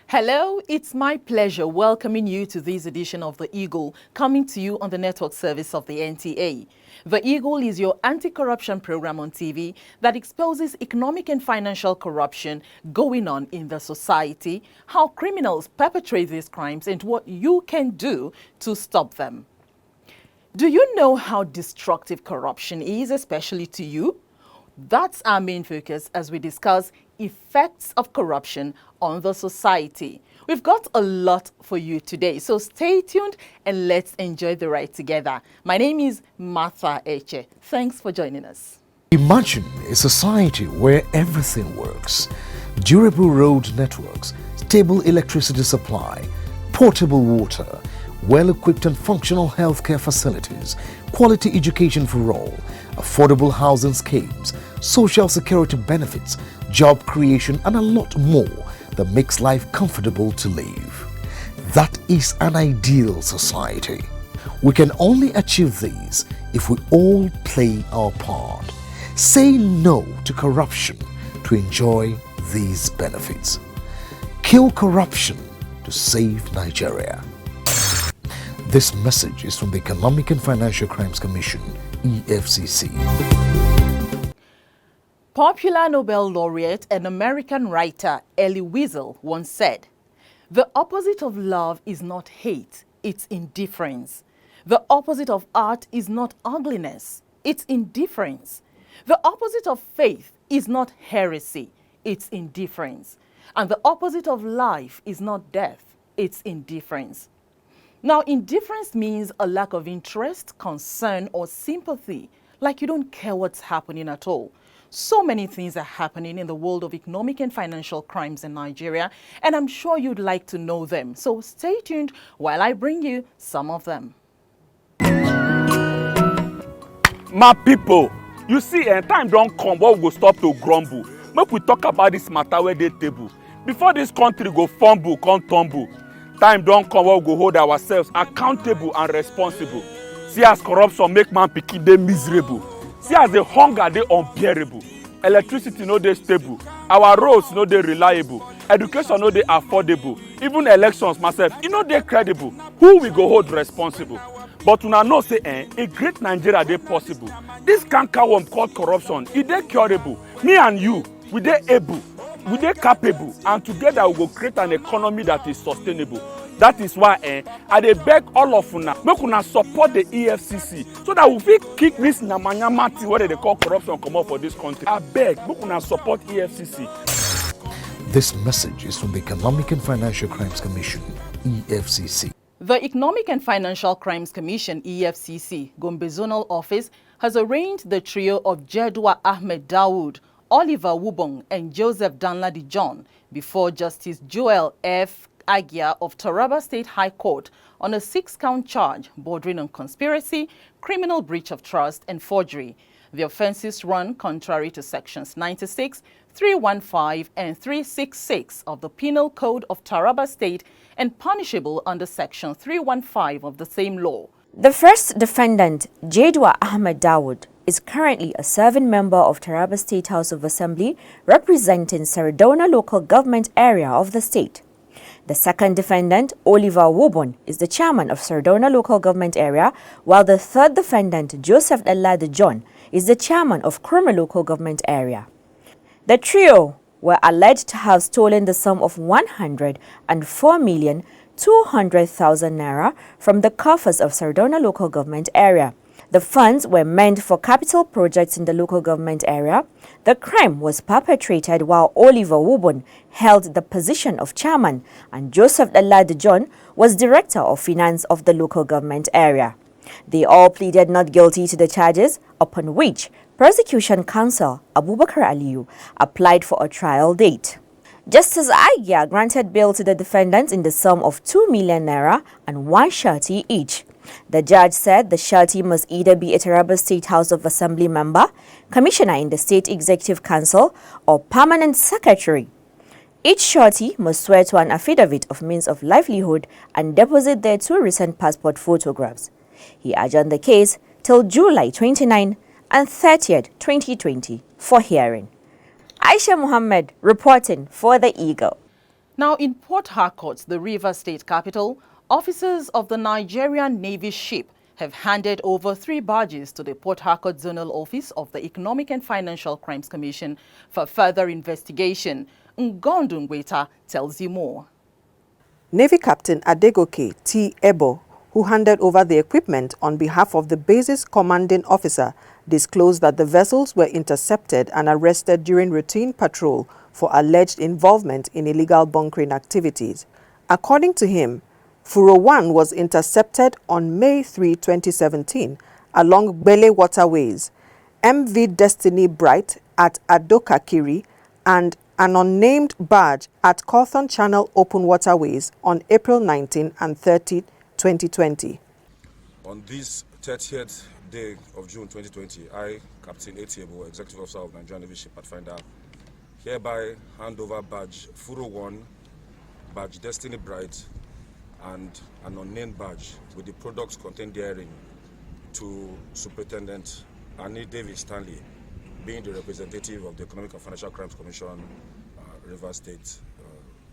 Hello, it's my pleasure welcoming you to this edition of The Eagle, coming to you on the network service of the NTA. The Eagle is your anti-corruption program on TV that exposes economic and financial corruption going on in the society, how criminals perpetrate these crimes, and what you can do to stop them. Do you know how destructive corruption is, especially to you? That's our main focus as we discuss effects of corruption on the society. We've got a lot for you today, so stay tuned and let's enjoy the ride together. My name is Martha Eche. Thanks for joining us. Imagine a society where everything works. Durable road networks, stable electricity supply, portable water, well-equipped and functional healthcare facilities, quality education for all, affordable housing schemes, social security benefits, job creation, and a lot more that makes life comfortable to live. That is an ideal society. We can only achieve these if we all play our part. Say no to corruption to enjoy these benefits. Kill corruption to save Nigeria. This message is from the Economic and Financial Crimes Commission, EFCC. Popular Nobel laureate and American writer Elie Wiesel once said, "The opposite of love is not hate, it's indifference. The opposite of art is not ugliness, it's indifference. The opposite of faith is not heresy, it's indifference. And the opposite of life is not death, it's indifference." Now, indifference means a lack of interest, concern, or sympathy, like you don't care what's happening at all. So many things are happening in the world of economic and financial crimes in Nigeria, and I'm sure you'd like to know them. So stay tuned while I bring you some of them. My people, you see, time don't come where we go stop to grumble. Make we talk about this matter where they table. Before this country go fumble, come tumble. Time don't come where we go hold ourselves accountable and responsible. See as corruption make man pikin dey miserable. See as the hunger dey unbearable. Electricity no dey stable. Our roads no dey reliable. Education no dey affordable. Even elections myself, e no dey credible. Who we go hold responsible? But una know say a great Nigeria dey possible. This cankerworm called corruption, e dey curable. Me and you, we dey able, we dey capable, and together we go create an economy that is sustainable. That is why I dey beg all of una make una support the EFCC so that we fit kick this nyama thing wey they call corruption comot for this country. I beg make una support EFCC. This message is from the Economic and Financial Crimes Commission, EFCC. The Economic and Financial Crimes Commission, EFCC, Gombe Zonal Office, has arraigned the trio of Jedwa Ahmed Dawood, Oliver Wubong, and Joseph Danladi John before Justice Joel F. Agia of Taraba State High Court on a 6-count charge bordering on conspiracy, criminal breach of trust, and forgery. The offenses run contrary to sections 96, 315, and 366 of the Penal Code of Taraba State and punishable under section 315 of the same law. The first defendant, Jedwa Ahmed Dawood, is currently a serving member of Taraba State House of Assembly representing Saradona local government area of the state. The second defendant, Oliver Wubon, is the chairman of Sardona local government area, while the third defendant, Joseph Elade John, is the chairman of Kurma local government area. The trio were alleged to have stolen the sum of 104,200,000 naira from the coffers of Sardona local government area. The funds were meant for capital projects in the local government area. The crime was perpetrated while Oliver Wubon held the position of chairman and Joseph Elade John was director of finance of the local government area. They all pleaded not guilty to the charges, upon which prosecution counsel Abubakar Aliyu applied for a trial date. Justice Agia granted bail to the defendants in the sum of 2 million naira and 1 surety each. The judge said the surety must either be a Taraba State House of Assembly member, commissioner in the State Executive Council, or permanent secretary. Each surety must swear to an affidavit of means of livelihood and deposit their 2 recent passport photographs. He adjourned the case till July 29 and 30th, 2020 for hearing. Aisha Muhammad reporting for the Eagle. Now in Port Harcourt, the Rivers State capital, officers of the Nigerian Navy ship have handed over 3 barges to the Port Harcourt Zonal Office of the Economic and Financial Crimes Commission for further investigation. Ngondu Ngweta tells you more. Navy Captain Adegoke T. Ebo, who handed over the equipment on behalf of the base's commanding officer, disclosed that the vessels were intercepted and arrested during routine patrol for alleged involvement in illegal bunkering activities. According to him, Furo 1 was intercepted on May 3, 2017 along Bele waterways, MV Destiny Bright at Adokakiri, and an unnamed barge at Cawthon Channel Open Waterways on April 19 and 30, 2020. On this 30th day of June 2020, I, Captain Etiebo, Executive Officer of Nigerian Navy Ship Pathfinder, hereby hand over badge Furo 1, badge Destiny Bright, and an unnamed badge with the products contained therein to Superintendent Annie Davis Stanley, being the representative of the Economic and Financial Crimes Commission, Rivers State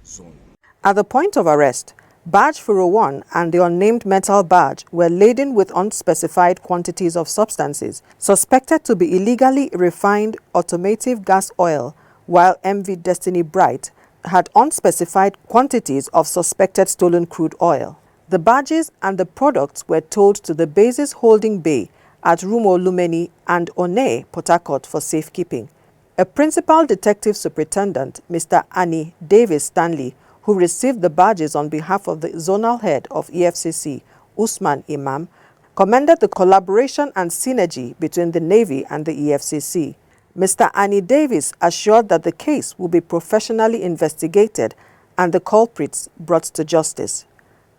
Zone. At the point of arrest, Badge Furo 1 and the unnamed metal badge were laden with unspecified quantities of substances suspected to be illegally refined automotive gas oil, while MV Destiny Bright had unspecified quantities of suspected stolen crude oil. The badges and the products were towed to the base's holding bay at Rumo Lumeni and One, Port Harcourt for safekeeping. A principal detective superintendent, Mr. Annie Davis Stanley, who received the badges on behalf of the zonal head of EFCC, Usman Imam, commended the collaboration and synergy between the Navy and the EFCC. Mr. Annie Davis assured that the case will be professionally investigated and the culprits brought to justice.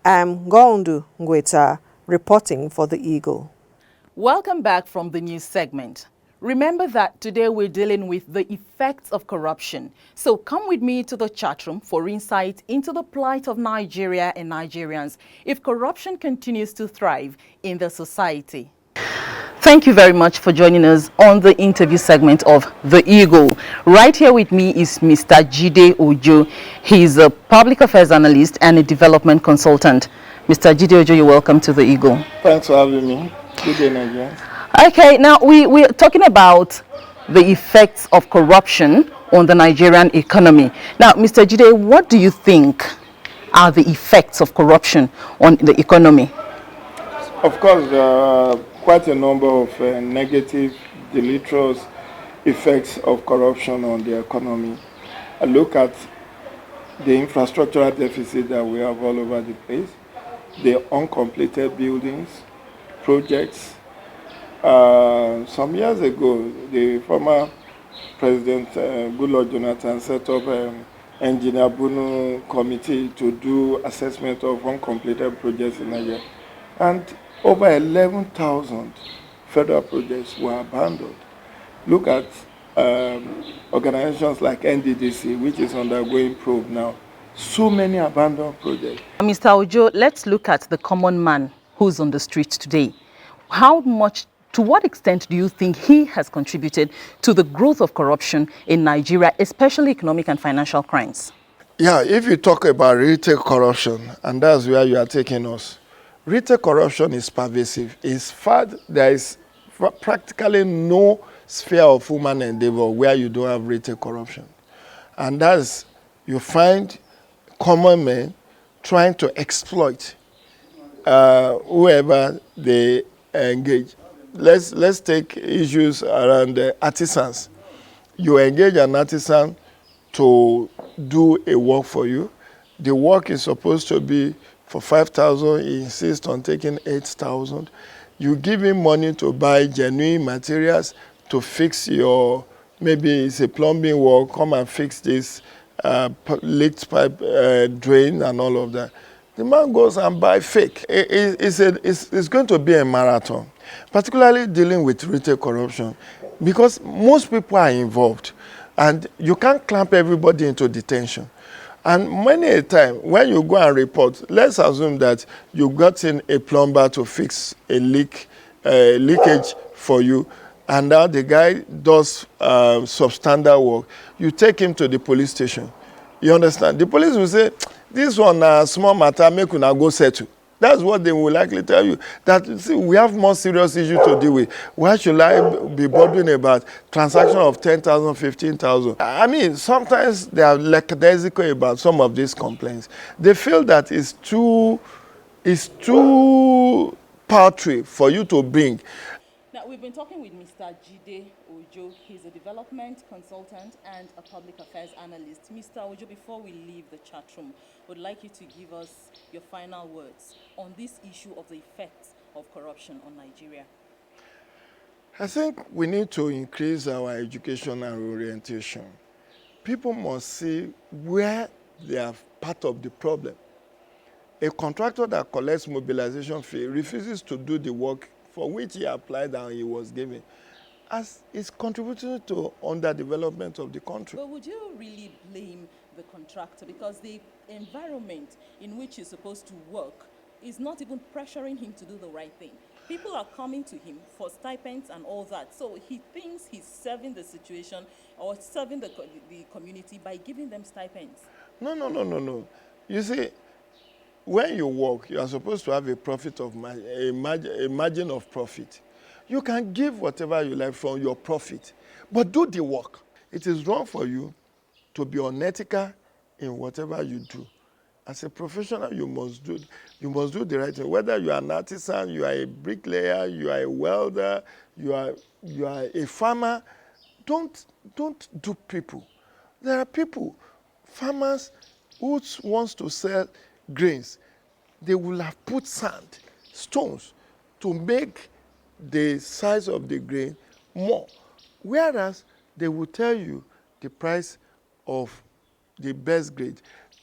I am Ngondu Ngweta, reporting for the Eagle. Welcome back from the news segment. Remember that today we're dealing with the effects of corruption. So come with me to the chat room for insight into the plight of Nigeria and Nigerians if corruption continues to thrive in the society. Thank you very much for joining us on the interview segment of The Eagle. Right here with me is Mr. Jide Ojo. He's a public affairs analyst and a development consultant. Mr. Jide Ojo, you're welcome to The Eagle. Thanks for having me. Good day, Nigerians. Okay, now we're talking about the effects of corruption on the Nigerian economy. Now, Mr. Jide, what do you think are the effects of corruption on the economy? Of course, there are quite a number of negative, deleterious effects of corruption on the economy. I look at the infrastructural deficit that we have all over the place, the uncompleted buildings, projects. Some years ago, the former President Goodluck Jonathan set up an Engineer Bunu committee to do assessment of uncompleted projects in Nigeria. And over 11,000 federal projects were abandoned. Look at organizations like NDDC, which is undergoing probe now. So many abandoned projects. Mr. Ojo, let's look at the common man who's on the street today. To what extent do you think he has contributed to the growth of corruption in Nigeria, especially economic and financial crimes? Yeah, if you talk about retail corruption, and that's where you are taking us, retail corruption is pervasive. There is practically no sphere of human endeavor where you don't have retail corruption. And that's, you find common men trying to exploit whoever they engage. Let's take issues around artisans. You engage an artisan to do a work for you. The work is supposed to be for 5,000. He insists on taking 8,000. You give him money to buy genuine materials to fix your, maybe it's a plumbing work, come and fix this leaked pipe drain and all of that. The man goes and buy fake. It's going to be a marathon, particularly dealing with retail corruption, because most people are involved and you can't clamp everybody into detention. And many a time, when you go and report, let's assume that you got in a plumber to fix a leakage for you, and now the guy does substandard work. You take him to the police station. You understand? The police will say, this one small matter, make una go settle. That's what they will likely tell you. That, see, we have more serious issues to deal with. Why should I be bothering about transaction of 10,000, 15,000? I mean, sometimes they are lackadaisical about some of these complaints. They feel that it's too paltry for you to bring. Now, we've been talking with Mr. Jide Ojo. He's a development consultant and a public affairs analyst. Mr. Ojo, before we leave the chat room, would like you to give us your final words on this issue of the effects of corruption on Nigeria. I think we need to increase our education and orientation. People must see where they are part of the problem. A contractor that collects mobilization fee refuses to do the work for which he applied and he was given, as is contributing to underdevelopment of the country. But would you really blame the contractor, because the environment in which he's supposed to work is not even pressuring him to do the right thing? People are coming to him for stipends and all that, so he thinks he's serving the situation or serving the community by giving them stipends. No. You see, when you work, you are supposed to have a profit of a margin of profit. You can give whatever you like from your profit, but do the work. It is wrong for you to be unethical in whatever you do. As a professional, you must do the right thing. Whether you are an artisan, you are a bricklayer, you are a welder, you are a farmer, don't dupe people. There are people, farmers who wants to sell grains. They will have put sand, stones, to make the size of the grain more. Whereas they will tell you the price of the best grade.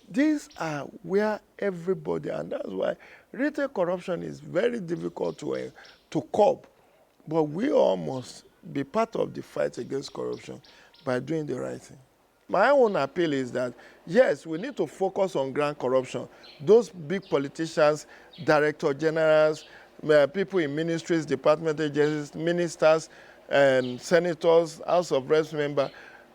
These are where everybody, and that's why retail corruption is very difficult to curb. But we all must be part of the fight against corruption by doing the right thing. My own appeal is that, yes, we need to focus on grand corruption. Those big politicians, director generals, people in ministries, department agencies, ministers, and senators, House of Reps members,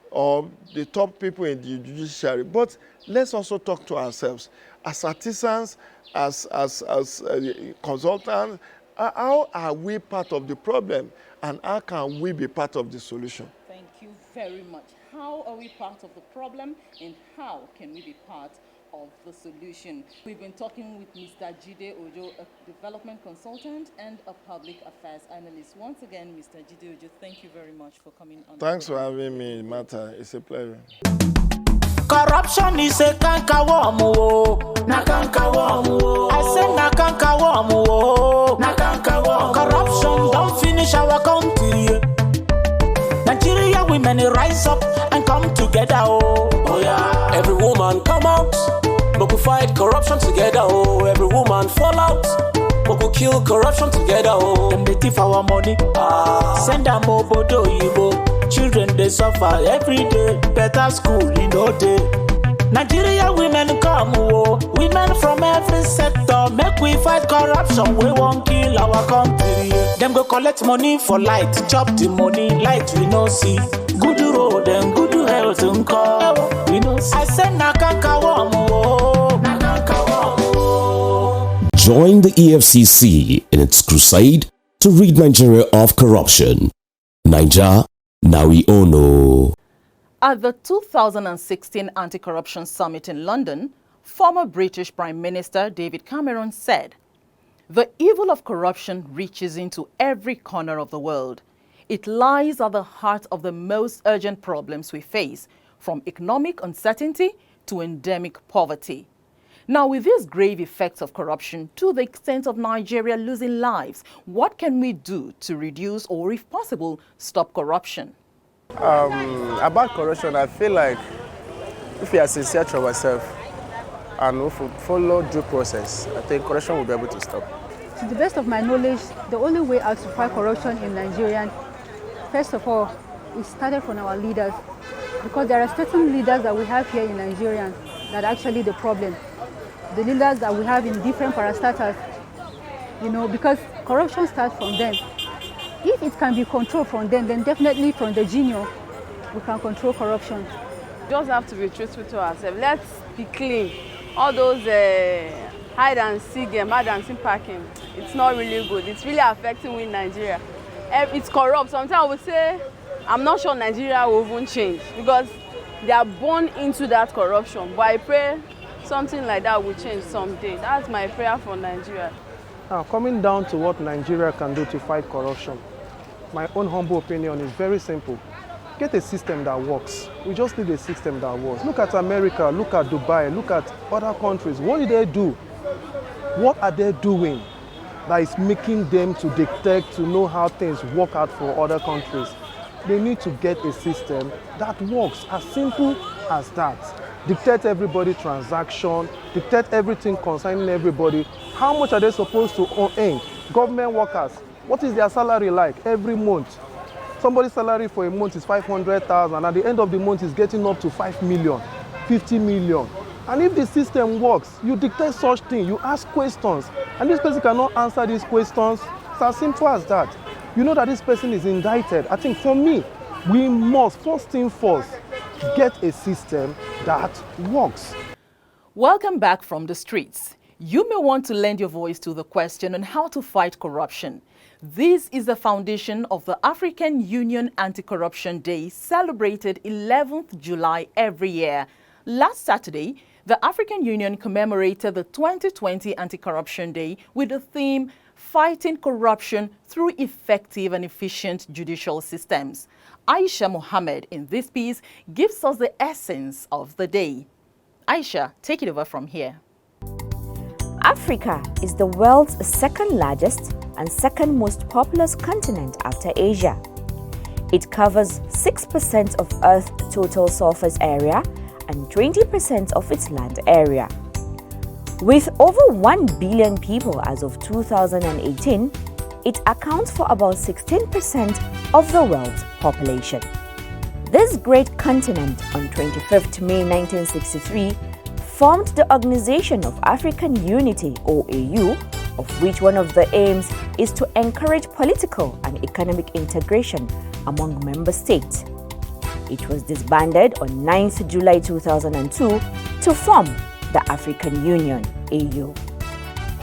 or the top people in the judiciary. But let's also talk to ourselves as artisans, as consultants. How are we part of the problem, and how can we be part of the solution? Thank you very much. How are we part of the problem, and how can we be part of the solution? We've been talking with Mr. Jide Ojo, a development consultant and a public affairs analyst. Once again, Mr. Jide Ojo, thank you very much for coming on. Thanks for having me, Martha. It's a pleasure. Corruption is a cankerworm, na cankerworm. I say na cankerworm, na cankerworm. Corruption don't finish our country. Nigeria women rise up and come together, oh yeah. Every woman come out, but we fight corruption together, oh. Every woman fall out, but we kill corruption together, oh. Them they thief our money, send them obodo yibo. Children they suffer every day, better school in no day. Nigeria women come, oh. Women from every sector, make we fight corruption, we won't kill our country. Them go collect money for light, chop the money, light we no see. Good road and good health we no see. I said na cankerworm, na cankerworm. Join the EFCC in its crusade to rid Nigeria of corruption. Naija, now we all know. At the 2016 Anti-Corruption Summit in London, former British Prime Minister David Cameron said, "The evil of corruption reaches into every corner of the world. It lies at the heart of the most urgent problems we face, from economic uncertainty to endemic poverty." Now, with these grave effects of corruption to the extent of Nigeria losing lives, what can we do to reduce or, if possible, stop corruption? About corruption, I feel like if we are sincere to ourselves and if we follow due process, I think corruption will be able to stop. To the best of my knowledge, the only way out to fight corruption in Nigeria, first of all, it started from our leaders. Because there are certain leaders that we have here in Nigeria that are actually the problem. The leaders that we have in different parastatals, because corruption starts from them. If it can be controlled from them, then definitely from the junior, we can control corruption. We just have to be truthful to ourselves. Let's be clean. All those hide and seek game, hide and seek parking, it's not really good. It's really affecting we in Nigeria. It's corrupt. Sometimes I would say, I'm not sure Nigeria will even change because they are born into that corruption. But I pray something like that will change someday. That's my prayer for Nigeria. Now, coming down to what Nigeria can do to fight corruption, my own humble opinion is very simple. Get a system that works. We just need a system that works. Look at America, look at Dubai, look at other countries. What did they do? What are they doing that is making them to dictate, to know how things work out for other countries? They need to get a system that works, as simple as that. Dictate everybody transaction, dictate everything concerning everybody. How much are they supposed to earn? Government workers, what is their salary like every month? Somebody's salary for a month is 500,000, at the end of the month is getting up to 5 million, 50 million. And if the system works, you dictate such thing, you ask questions, and this person cannot answer these questions. It's as simple as that. You know that this person is indicted. I think for me, we must, first thing first, get a system that works. Welcome back from the streets. You may want to lend your voice to the question on how to fight corruption. This is the foundation of the African Union Anti-Corruption Day, celebrated 11th July every year. Last Saturday, the African Union commemorated the 2020 Anti-Corruption Day with the theme, Fighting Corruption Through Effective and Efficient Judicial Systems. Aisha Mohammed in this piece gives us the essence of the day. Aisha, take it over from here. Africa is the world's second largest and second most populous continent after Asia. It covers 6% of Earth's total surface area and 20% of its land area. With over 1 billion people as of 2018, it accounts for about 16% of the world's population. This great continent, on 25th May 1963, formed the Organization of African Unity, OAU, of which one of the aims is to encourage political and economic integration among member states. It was disbanded on 9th July 2002 to form the African Union, AU.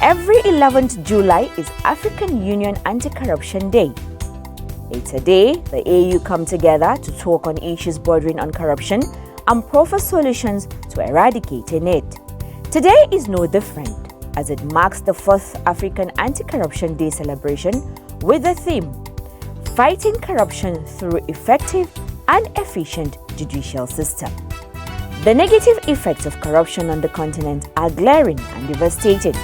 Every 11th July is African Union Anti-Corruption Day. It's a day the AU come together to talk on issues bordering on corruption and proffer solutions to eradicating it. Today is no different, as it marks the 4th African Anti-Corruption Day celebration with the theme, Fighting Corruption Through Effective and Efficient Judicial System. The negative effects of corruption on the continent are glaring and devastating.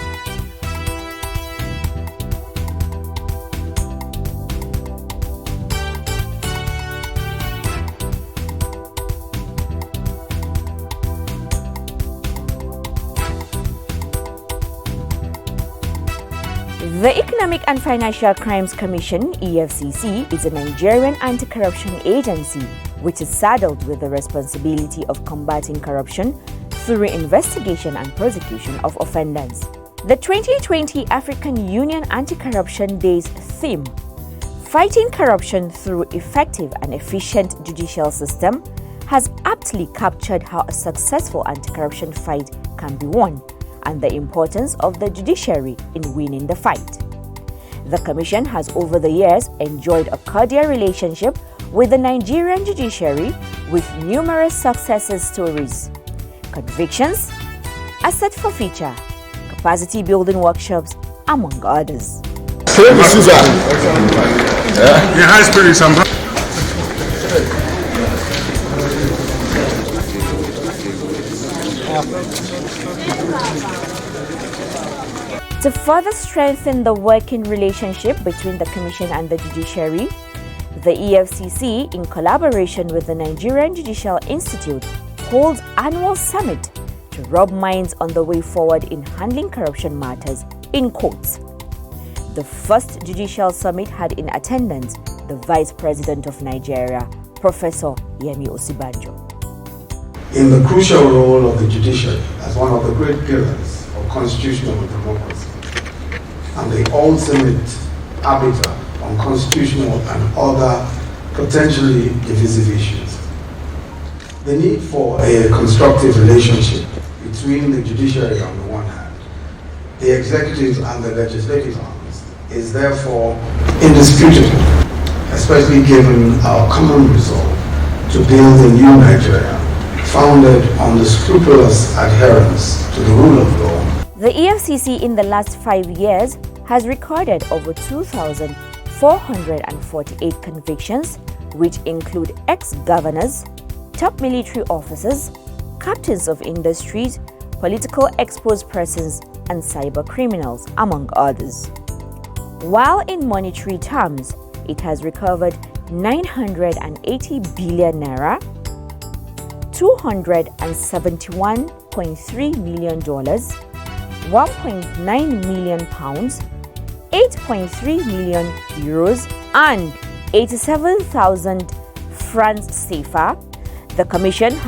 The Economic and Financial Crimes Commission, EFCC, is a Nigerian anti-corruption agency which is saddled with the responsibility of combating corruption through investigation and prosecution of offenders. The 2020 African Union Anti-Corruption Day's theme, Fighting Corruption Through Effective and Efficient Judicial System, has aptly captured how a successful anti-corruption fight can be won and the importance of the judiciary in winning the fight. The Commission has over the years enjoyed a cordial relationship with the Nigerian judiciary with numerous success stories, convictions, asset forfeiture, capacity building workshops, among others. To further strengthen the working relationship between the Commission and the judiciary, the EFCC, in collaboration with the Nigerian Judicial Institute, holds annual summit to rub minds on the way forward in handling corruption matters in courts. The first judicial summit had in attendance the Vice President of Nigeria, Professor Yemi Osibanjo. In the crucial role of the judiciary as one of the great pillars of constitutional democracy and the ultimate arbiter on constitutional and other potentially divisive issues, the need for a constructive relationship between the judiciary on the one hand, the executive and the legislative arms is therefore indisputable, especially given our common resolve to build a new Nigeria founded on the scrupulous adherence to the rule of law. The EFCC in the last 5 years has recorded over 2,448 convictions, which include ex-governors, top military officers, captains of industries, political exposed persons, and cyber criminals, among others. While in monetary terms, it has recovered 980 billion naira, $271.3 million, 1.9 million pounds, 8.3 million euros, and 87,000 francs CFA. The Commission has